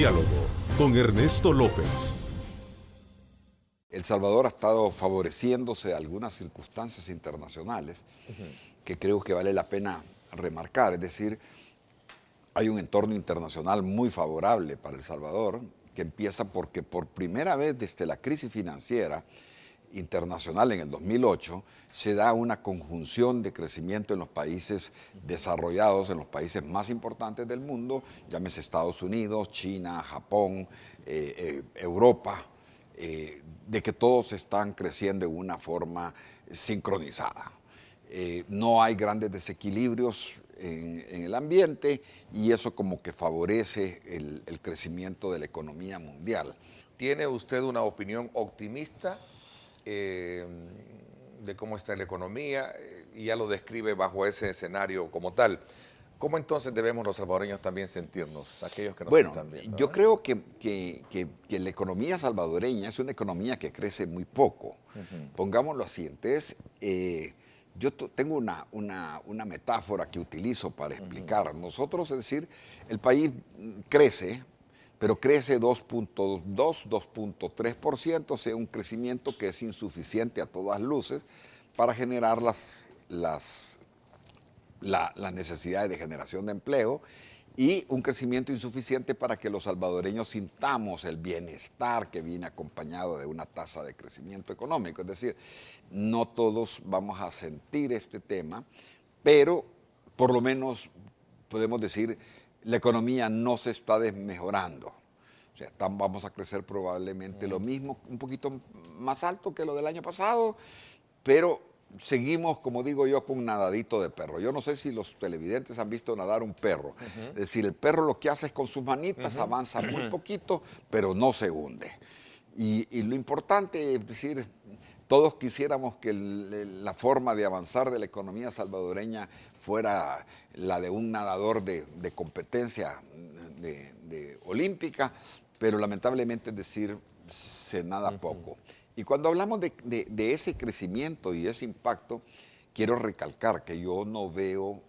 Diálogo con Ernesto López. El Salvador ha estado favoreciéndose de algunas circunstancias internacionales que creo que vale la pena remarcar. Es decir, hay un entorno internacional muy favorable para El Salvador, que empieza porque por primera vez desde la crisis financiera internacional en el 2008, se da una conjunción de crecimiento en los países desarrollados, en los países más importantes del mundo, llámese Estados Unidos, China, Japón, Europa, de que todos están creciendo en una forma sincronizada. No hay grandes desequilibrios en el ambiente y eso como que favorece el crecimiento de la economía mundial. ¿Tiene usted una opinión optimista de cómo está la economía y ya lo describe bajo ese escenario como tal? ¿Cómo entonces debemos los salvadoreños también sentirnos, aquellos que nos están viendo? Yo creo que la economía salvadoreña es una economía que crece muy poco. Pongámoslo así. Entonces, yo tengo una metáfora que utilizo para explicar. Nosotros, es decir, el país crece, pero crece 2.2, 2.3%, o sea, un crecimiento que es insuficiente a todas luces para generar las necesidades de generación de empleo y un crecimiento insuficiente para que los salvadoreños sintamos el bienestar que viene acompañado de una tasa de crecimiento económico. Es decir, no todos vamos a sentir este tema, pero por lo menos podemos decir la economía no se está desmejorando. O sea, vamos a crecer probablemente lo mismo, un poquito más alto que lo del año pasado, pero seguimos, como digo yo, con un nadadito de perro. Yo no sé si los televidentes han visto nadar un perro. Es decir, el perro lo que hace es con sus manitas, avanza muy poquito, pero no se hunde. Y lo importante es decir, todos quisiéramos que la forma de avanzar de la economía salvadoreña fuera la de un nadador de competencia olímpica, pero lamentablemente es decir, se nada poco. Y cuando hablamos de ese crecimiento y ese impacto, quiero recalcar que yo no veo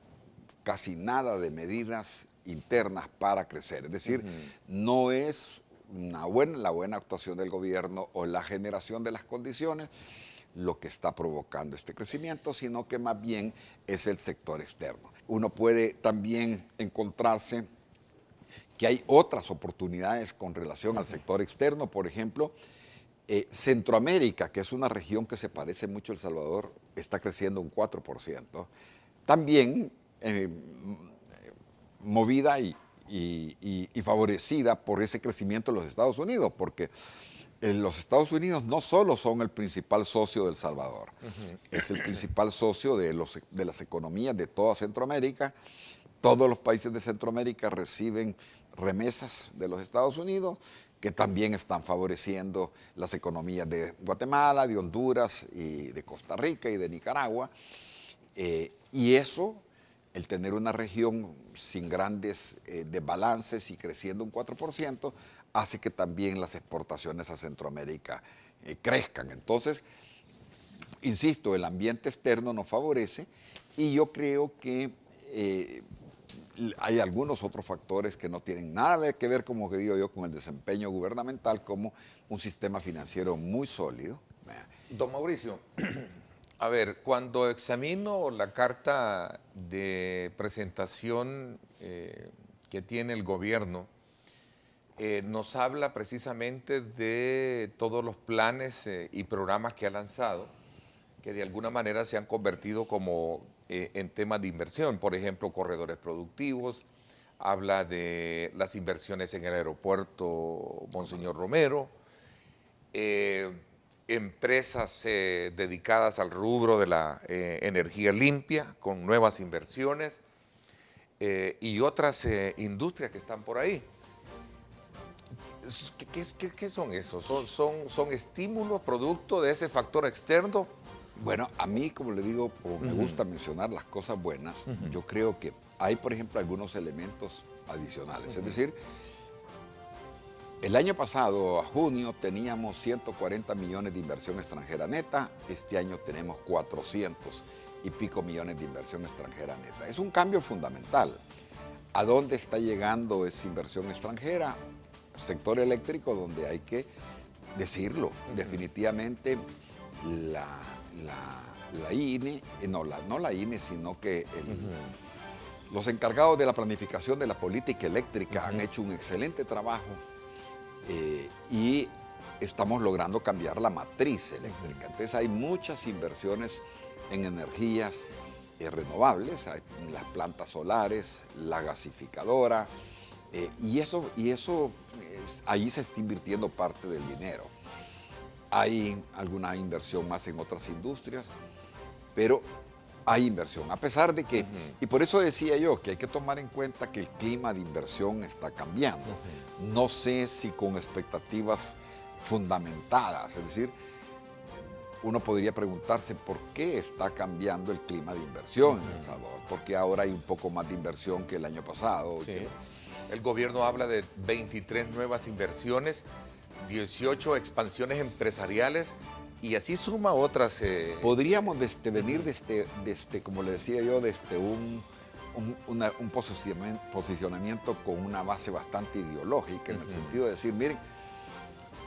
casi nada de medidas internas para crecer. Es decir, no es la buena actuación del gobierno o la generación de las condiciones lo que está provocando este crecimiento, sino que más bien es el sector externo. Uno puede también encontrarse que hay otras oportunidades con relación al sector externo. Por ejemplo, Centroamérica, que es una región que se parece mucho a El Salvador, está creciendo un 4%. También movida y favorecida por ese crecimiento de los Estados Unidos, porque los Estados Unidos no solo son el principal socio de El Salvador, es el principal socio de las economías de toda Centroamérica. Todos los países de Centroamérica reciben remesas de los Estados Unidos, que también están favoreciendo las economías de Guatemala, de Honduras, y de Costa Rica y de Nicaragua. Y eso, el tener una región sin grandes desbalances y creciendo un 4%, hace que también las exportaciones a Centroamérica crezcan. Entonces, insisto, el ambiente externo nos favorece y yo creo que hay algunos otros factores que no tienen nada que ver, como que digo yo, con el desempeño gubernamental, como un sistema financiero muy sólido. Don Mauricio, a ver, cuando examino la carta de presentación que tiene el gobierno, nos habla precisamente de todos los planes y programas que ha lanzado, que de alguna manera se han convertido como en temas de inversión. Por ejemplo, corredores productivos, habla de las inversiones en el aeropuerto Monseñor Romero, empresas dedicadas al rubro de la energía limpia con nuevas inversiones y otras industrias que están por ahí. ¿Qué son esos? ¿Son estímulos producto de ese factor externo? Bueno, a mí, como le digo, me gusta mencionar las cosas buenas. Yo creo que hay, por ejemplo, algunos elementos adicionales. Es decir, el año pasado, a junio, teníamos 140 millones de inversión extranjera neta. Este año tenemos 400 y pico millones de inversión extranjera neta. Es un cambio fundamental. ¿A dónde está llegando esa inversión extranjera? sector eléctrico donde hay que decirlo. Definitivamente la INE, no la INE, sino que los encargados de la planificación de la política eléctrica han hecho un excelente trabajo y estamos logrando cambiar la matriz eléctrica. Entonces hay muchas inversiones en energías renovables, hay las plantas solares, la gasificadora, ahí se está invirtiendo parte del dinero. Hay alguna inversión más en otras industrias, pero hay inversión, a pesar de que, y por eso decía yo que hay que tomar en cuenta que el clima de inversión está cambiando. No sé si con expectativas fundamentadas, es decir, uno podría preguntarse por qué está cambiando el clima de inversión en El Salvador, porque ahora hay un poco más de inversión que el año pasado. Sí. El gobierno habla de 23 nuevas inversiones, 18 expansiones empresariales y así suma otras. Podríamos venir desde, como le decía yo, desde un posicionamiento con una base bastante ideológica, en el sentido de decir, miren,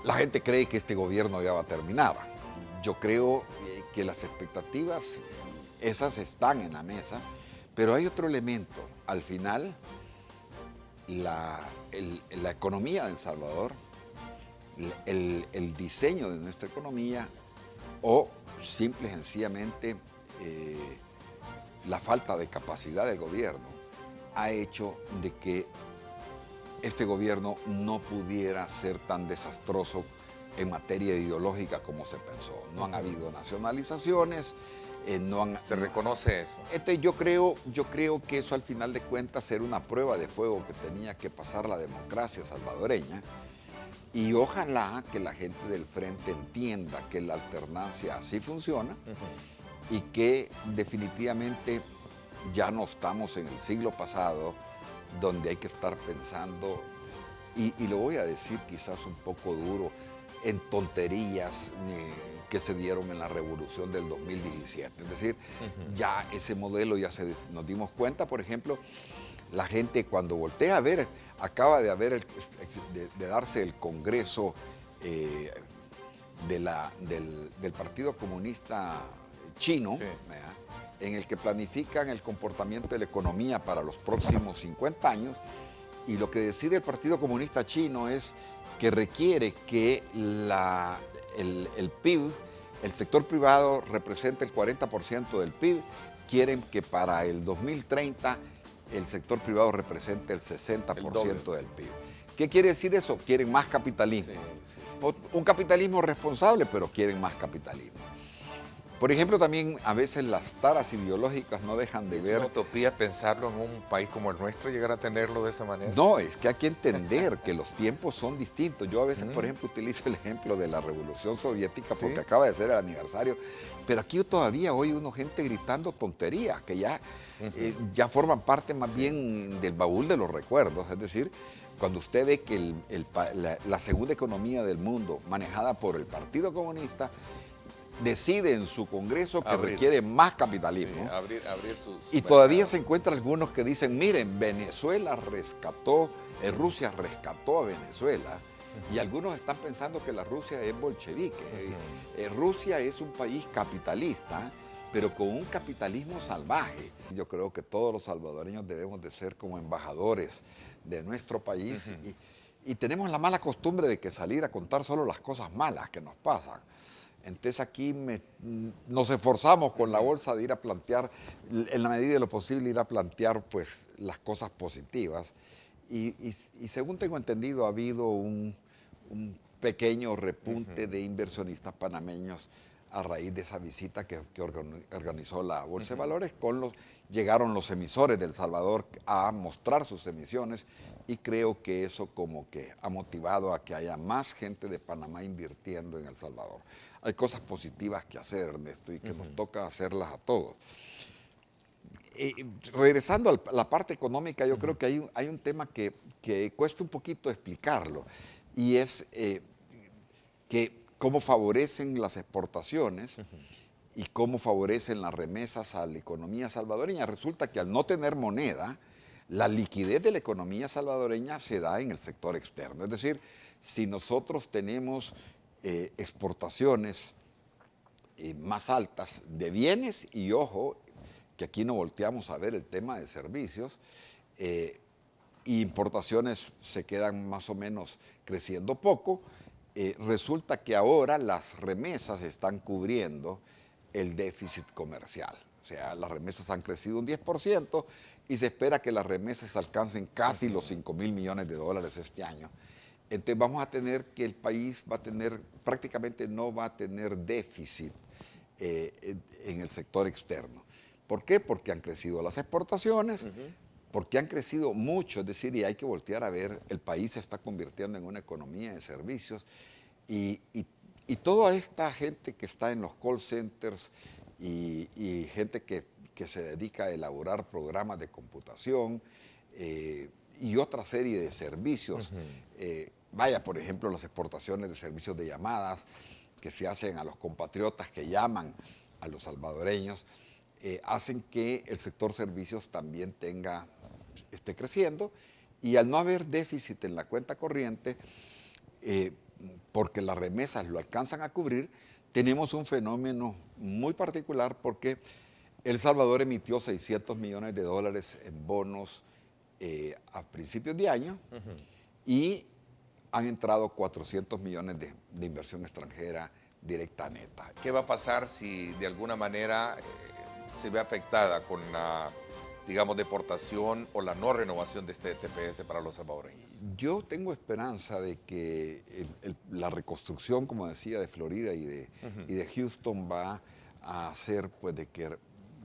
la gente cree que este gobierno ya va a terminar. Yo creo que las expectativas, esas están en la mesa, pero hay otro elemento. Al final, la economía de El Salvador, el diseño de nuestra economía o simple y sencillamente la falta de capacidad del gobierno ha hecho de que este gobierno no pudiera ser tan desastroso en materia ideológica como se pensó. No han habido nacionalizaciones, ¿Se reconoce eso? Yo creo que eso al final de cuentas era una prueba de fuego que tenía que pasar la democracia salvadoreña y ojalá que la gente del frente entienda que la alternancia así funciona y que definitivamente ya no estamos en el siglo pasado donde hay que estar pensando, y lo voy a decir quizás un poco duro, en tonterías que se dieron en la revolución del 2017. Es decir, ya ese modelo nos dimos cuenta, por ejemplo, la gente cuando voltea a ver, acaba de darse el congreso del Partido Comunista Chino, sí, en el que planifican el comportamiento de la economía para los próximos 50 años, y lo que decide el Partido Comunista Chino es que requiere que el PIB, el sector privado represente el 40% del PIB, quieren que para el 2030 el sector privado represente el 60% del PIB. ¿Qué quiere decir eso? Quieren más capitalismo. Sí. Un capitalismo responsable, pero quieren más capitalismo. Por ejemplo, también a veces las taras ideológicas no dejan de ver... ¿Es una utopía pensarlo en un país como el nuestro, llegar a tenerlo de esa manera? No, es que hay que entender que los tiempos son distintos. Yo a veces, por ejemplo, utilizo el ejemplo de la Revolución Soviética porque acaba de ser el aniversario, pero aquí todavía oye uno gente gritando tonterías que ya, ya forman parte más bien del baúl de los recuerdos. Es decir, cuando usted ve que la segunda economía del mundo, manejada por el Partido Comunista, decide en su Congreso que requiere más capitalismo. Sí, abrir sus y todavía se encuentran algunos que dicen, miren, Venezuela rescató, Rusia rescató a Venezuela. Y algunos están pensando que la Rusia es bolchevique. Rusia es un país capitalista, pero con un capitalismo salvaje. Yo creo que todos los salvadoreños debemos de ser como embajadores de nuestro país y tenemos la mala costumbre de que salir a contar solo las cosas malas que nos pasan. Entonces aquí nos esforzamos con la bolsa de ir a plantear, en la medida de lo posible, ir a plantear pues, las cosas positivas. Y según tengo entendido, ha habido un pequeño repunte de inversionistas panameños a raíz de esa visita que organizó la Bolsa de Valores. Llegaron los emisores de El Salvador a mostrar sus emisiones y creo que eso como que ha motivado a que haya más gente de Panamá invirtiendo en El Salvador. Hay cosas positivas que hacer, Ernesto, y que nos toca hacerlas a todos. Regresando a la parte económica, yo creo que hay un tema que cuesta un poquito explicarlo, y es que cómo favorecen las exportaciones y cómo favorecen las remesas a la economía salvadoreña. Resulta que al no tener moneda, La liquidez de la economía salvadoreña se da en el sector externo. Es decir, si nosotros tenemos exportaciones más altas de bienes, y ojo, que aquí no volteamos a ver el tema de servicios, y importaciones se quedan más o menos creciendo poco, resulta que ahora las remesas están cubriendo el déficit comercial. O sea, las remesas han crecido un 10% y se espera que las remesas alcancen casi los 5.000 millones de dólares este año. Entonces vamos a tener que el país va a tener, prácticamente no va a tener déficit en el sector externo. ¿Por qué? Porque han crecido las exportaciones, porque han crecido mucho, es decir, y hay que voltear a ver, el país se está convirtiendo en una economía de servicios y toda esta gente que está en los call centers y gente que se dedica a elaborar programas de computación y otra serie de servicios, vaya, por ejemplo, las exportaciones de servicios de llamadas que se hacen a los compatriotas que llaman a los salvadoreños, hacen que el sector servicios también esté creciendo, y al no haber déficit en la cuenta corriente, porque las remesas lo alcanzan a cubrir, tenemos un fenómeno muy particular porque El Salvador emitió 600 millones de dólares en bonos a principios de año y han entrado 400 millones de inversión extranjera directa neta. ¿Qué va a pasar si de alguna manera se ve afectada con la, digamos, deportación o la no renovación de este TPS para los salvadoreños? Yo tengo esperanza de que la reconstrucción, como decía, de Florida y de Houston va a hacer pues, de que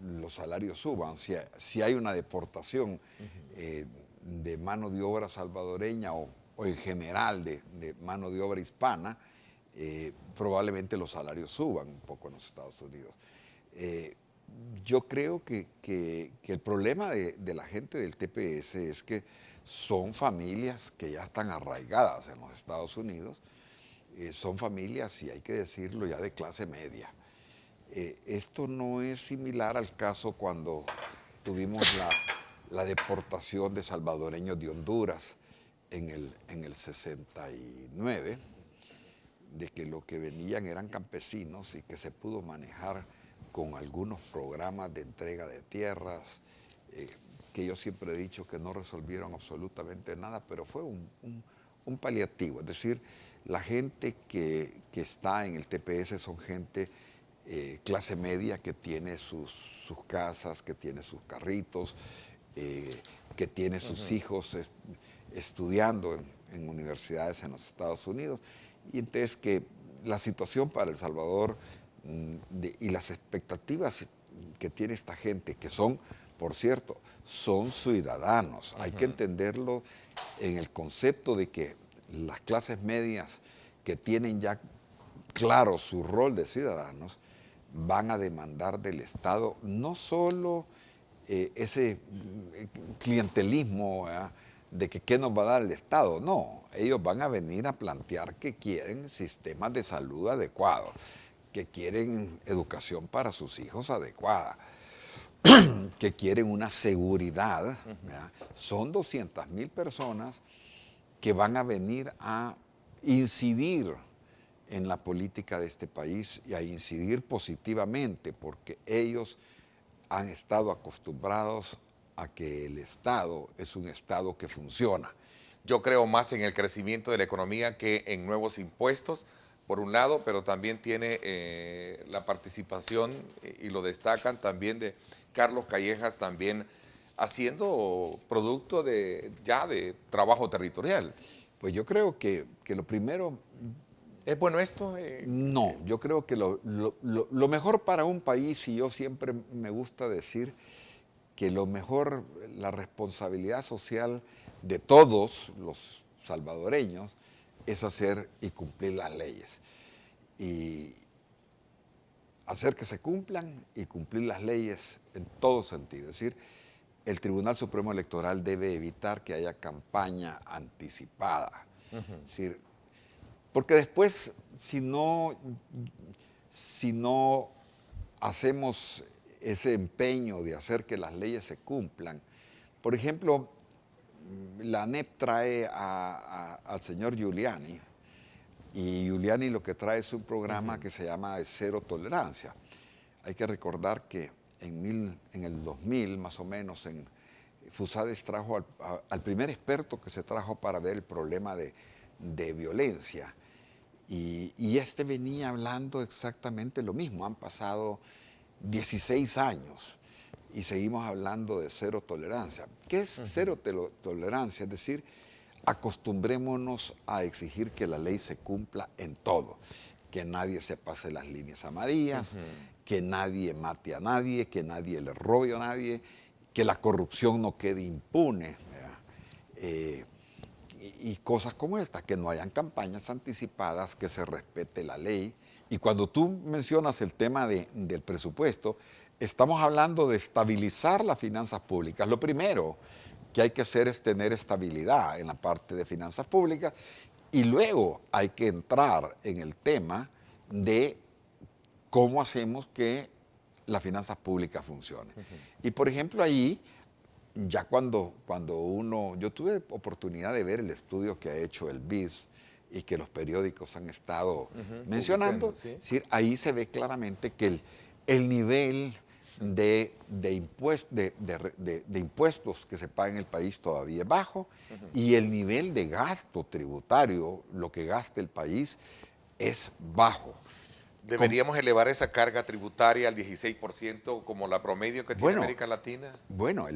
los salarios suban. Si hay una deportación de mano de obra salvadoreña o en general de mano de obra hispana, probablemente los salarios suban un poco en los Estados Unidos. Yo creo que el problema de la gente del TPS es que son familias que ya están arraigadas en los Estados Unidos, son familias, y hay que decirlo, ya de clase media. Esto no es similar al caso cuando tuvimos la deportación de salvadoreños de Honduras en el 69, de que lo que venían eran campesinos y que se pudo manejar con algunos programas de entrega de tierras, que yo siempre he dicho que no resolvieron absolutamente nada, pero fue un paliativo. Es decir, la gente que está en el TPS son gente clase media que tiene sus casas, que tiene sus carritos, que tiene sus hijos estudiando en universidades en los Estados Unidos. Y entonces que la situación para El Salvador y las expectativas que tiene esta gente, que son, por cierto, son ciudadanos. Hay que entenderlo en el concepto de que las clases medias que tienen ya claro su rol de ciudadanos van a demandar del Estado no solo ese clientelismo de que qué nos va a dar el Estado, no, ellos van a venir a plantear que quieren sistemas de salud adecuados, que quieren educación para sus hijos adecuada, que quieren una seguridad. Son 200.000 personas que van a venir a incidir en la política de este país y a incidir positivamente, porque ellos han estado acostumbrados a que el Estado es un Estado que funciona. Yo creo más en el crecimiento de la economía que en nuevos impuestos, por un lado, pero también tiene la participación, y lo destacan también, de Carlos Callejas, también haciendo producto de trabajo territorial. Pues yo creo que lo primero... ¿Es bueno esto? No, yo creo que lo mejor para un país, y yo siempre me gusta decir que lo mejor, la responsabilidad social de todos los salvadoreños es hacer y cumplir las leyes. Y hacer que se cumplan y cumplir las leyes en todo sentido. Es decir, el Tribunal Supremo Electoral debe evitar que haya campaña anticipada. Es decir, porque después, si no hacemos ese empeño de hacer que las leyes se cumplan, Por ejemplo, la ANEP trae al señor Giuliani, y Giuliani lo que trae es un programa que se llama de cero tolerancia. Hay que recordar que en el 2000, más o menos, Fusades trajo al primer experto que se trajo para ver el problema de violencia. Y este venía hablando exactamente lo mismo. Han pasado 16 años y seguimos hablando de cero tolerancia. ¿Qué es cero tolerancia? Es decir, acostumbrémonos a exigir que la ley se cumpla en todo, que nadie se pase las líneas amarillas, que nadie mate a nadie, que nadie le robe a nadie, que la corrupción no quede impune, y cosas como esta, que no hayan campañas anticipadas, que se respete la ley. Y cuando tú mencionas el tema del presupuesto, estamos hablando de estabilizar las finanzas públicas. Lo primero que hay que hacer es tener estabilidad en la parte de finanzas públicas, y luego hay que entrar en el tema de cómo hacemos que las finanzas públicas funcionen. Y por ejemplo ahí, ya cuando yo tuve oportunidad de ver el estudio que ha hecho el BIS y que los periódicos han estado mencionando, ¿sí? Es decir, ahí se ve claramente que el nivel de impuestos que se paga en el país todavía es bajo, y el nivel de gasto tributario, lo que gasta el país, es bajo. ¿Deberíamos elevar esa carga tributaria al 16% como la promedio que tiene América Latina? Bueno,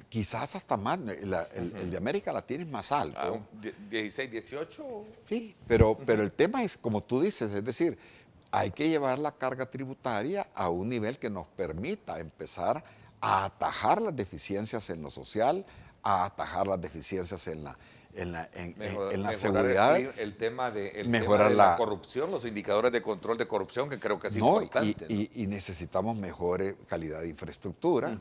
quizás hasta más, el de América Latina es más alto. 16, 18. Sí, pero el tema es, como tú dices, es decir, hay que llevar la carga tributaria a un nivel que nos permita empezar a atajar las deficiencias en lo social, a atajar las deficiencias en la seguridad. El tema de la corrupción, los indicadores de control de corrupción, que creo que es importante. Y necesitamos mejor calidad de infraestructura.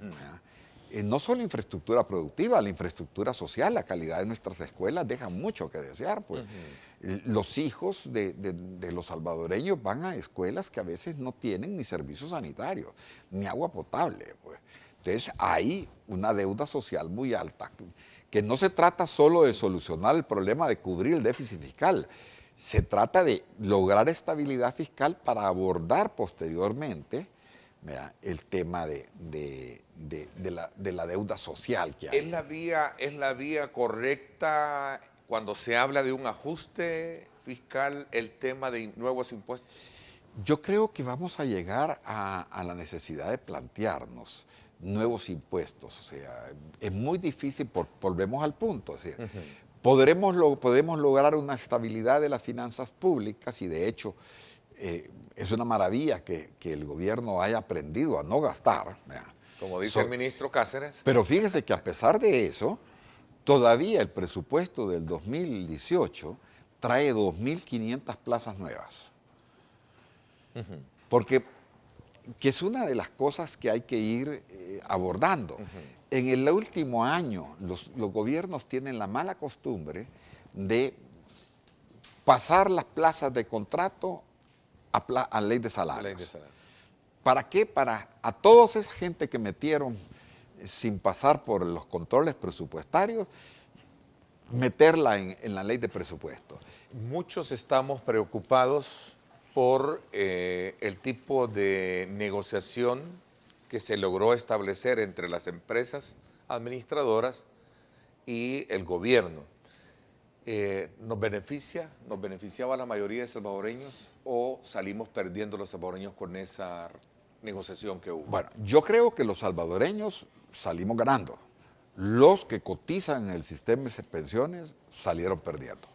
No solo infraestructura productiva, la infraestructura social, la calidad de nuestras escuelas deja mucho que desear. Pues. Los hijos de los salvadoreños van a escuelas que a veces no tienen ni servicios sanitarios, ni agua potable. Pues. Entonces hay una deuda social muy alta, que no se trata solo de solucionar el problema de cubrir el déficit fiscal, se trata de lograr estabilidad fiscal para abordar posteriormente el tema de la deuda social que hay. ¿Es la vía correcta cuando se habla de un ajuste fiscal el tema de nuevos impuestos? Yo creo que vamos a llegar a la necesidad de plantearnos nuevos impuestos. O sea, es muy difícil, volvemos al punto. Es decir, podemos lograr una estabilidad de las finanzas públicas, y de hecho es una maravilla que el gobierno haya aprendido a no gastar. Como dice el ministro Cáceres. Pero fíjese que a pesar de eso, todavía el presupuesto del 2018 trae 2.500 plazas nuevas. Porque que es una de las cosas que hay que ir abordando. En el último año, los gobiernos tienen la mala costumbre de pasar las plazas de contrato a ley de salarios. ¿Para qué? Para a toda esa gente que metieron sin pasar por los controles presupuestarios, meterla en la ley de presupuesto. Muchos estamos preocupados por el tipo de negociación que se logró establecer entre las empresas administradoras y el gobierno. ¿Nos beneficiaba a la mayoría de salvadoreños, o salimos perdiendo los salvadoreños con esa negociación que hubo? Bueno, yo creo que los salvadoreños salimos ganando. Los que cotizan en el sistema de pensiones salieron perdiendo.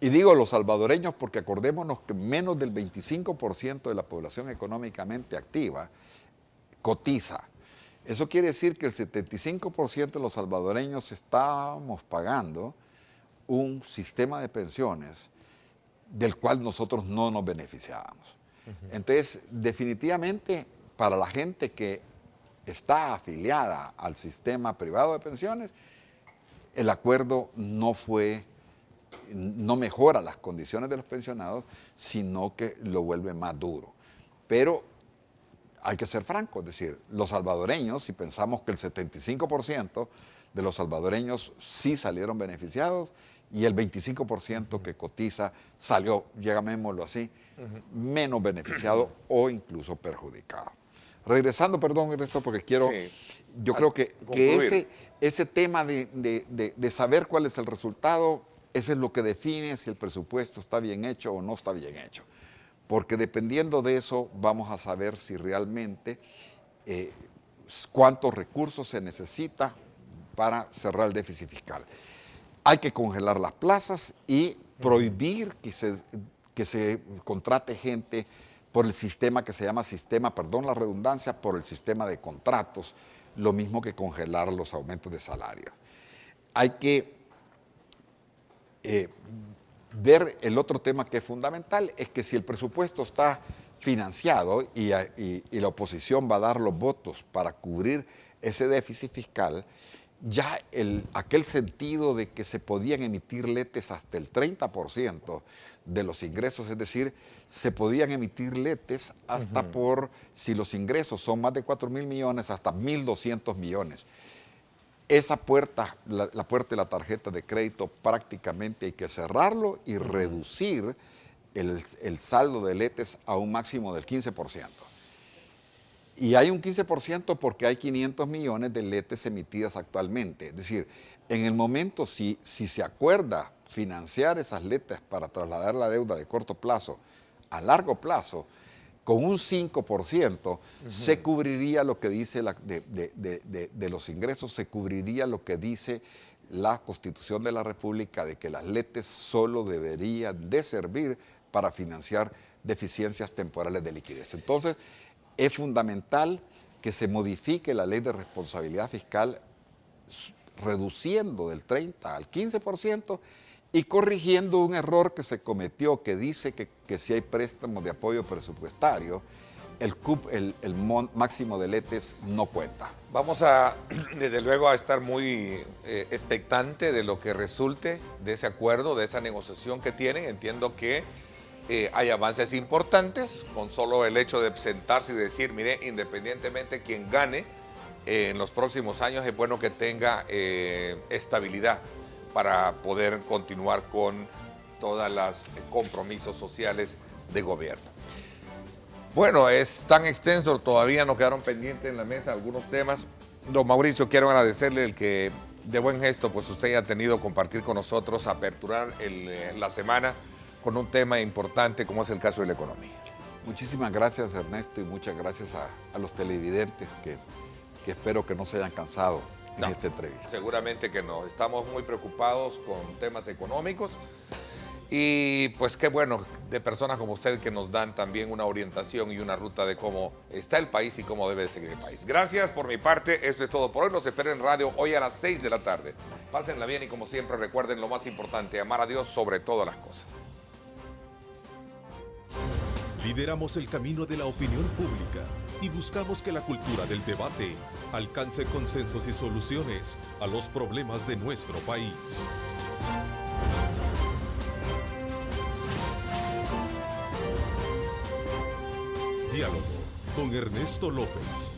Y digo los salvadoreños porque acordémonos que menos del 25% de la población económicamente activa cotiza. Eso quiere decir que el 75% de los salvadoreños estábamos pagando un sistema de pensiones del cual nosotros no nos beneficiábamos. Entonces, definitivamente, para la gente que está afiliada al sistema privado de pensiones, el acuerdo no mejora las condiciones de los pensionados, sino que lo vuelve más duro. Pero hay que ser franco, es decir, los salvadoreños, si pensamos que el 75% de los salvadoreños sí salieron beneficiados y el 25% que cotiza salió, llamémoslo así, menos beneficiado o incluso perjudicado. Regresando, perdón, Ernesto, porque quiero, yo creo que ese tema de saber cuál es el resultado, eso es lo que define si el presupuesto está bien hecho o no está bien hecho. Porque dependiendo de eso vamos a saber si realmente cuántos recursos se necesita para cerrar el déficit fiscal. Hay que congelar las plazas y prohibir que se contrate gente por el sistema que se llama sistema, perdón la redundancia, por el sistema de contratos, lo mismo que congelar los aumentos de salario. Hay que ver el otro tema que es fundamental, es que si el presupuesto está financiado y la oposición va a dar los votos para cubrir ese déficit fiscal, ya aquel sentido de que se podían emitir letes hasta el 30% de los ingresos, es decir, se podían emitir letes hasta por, si los ingresos son más de 4.000 millones, hasta 1.200 millones. Esa puerta, la puerta de la tarjeta de crédito, prácticamente hay que cerrarlo y reducir el saldo de letes a un máximo del 15%. Y hay un 15% porque hay 500 millones de letes emitidas actualmente. Es decir, en el momento, si se acuerda financiar esas letes para trasladar la deuda de corto plazo a largo plazo, con un 5% se cubriría lo que dice de los ingresos, se cubriría lo que dice la Constitución de la República de que las letes solo deberían de servir para financiar deficiencias temporales de liquidez. Entonces, es fundamental que se modifique la ley de responsabilidad fiscal reduciendo del 30 al 15% y corrigiendo un error que se cometió que dice que si hay préstamos de apoyo presupuestario, el máximo de letes no cuenta. Vamos a, desde luego, a estar muy expectante de lo que resulte de ese acuerdo, de esa negociación que tienen. Entiendo que hay avances importantes con solo el hecho de sentarse y decir, mire, independientemente quien gane en los próximos años, es bueno que tenga estabilidad para poder continuar con todos los compromisos sociales de gobierno. Bueno, es tan extenso, todavía nos quedaron pendientes en la mesa algunos temas. Don Mauricio, quiero agradecerle el que de buen gesto pues usted haya tenido compartir con nosotros, aperturar la semana con un tema importante como es el caso de la economía. Muchísimas gracias, Ernesto, y muchas gracias a los televidentes que espero que no se hayan cansado en esta entrevista. Seguramente que no. Estamos muy preocupados con temas económicos y pues qué bueno de personas como usted que nos dan también una orientación y una ruta de cómo está el país y cómo debe seguir el país. Gracias por mi parte. Esto es todo por hoy. Los espero en radio hoy a las 6 de la tarde. Pásenla bien y como siempre recuerden lo más importante, amar a Dios sobre todas las cosas. Lideramos el camino de la opinión pública y buscamos que la cultura del debate alcance consensos y soluciones a los problemas de nuestro país. Diálogo con Ernesto López.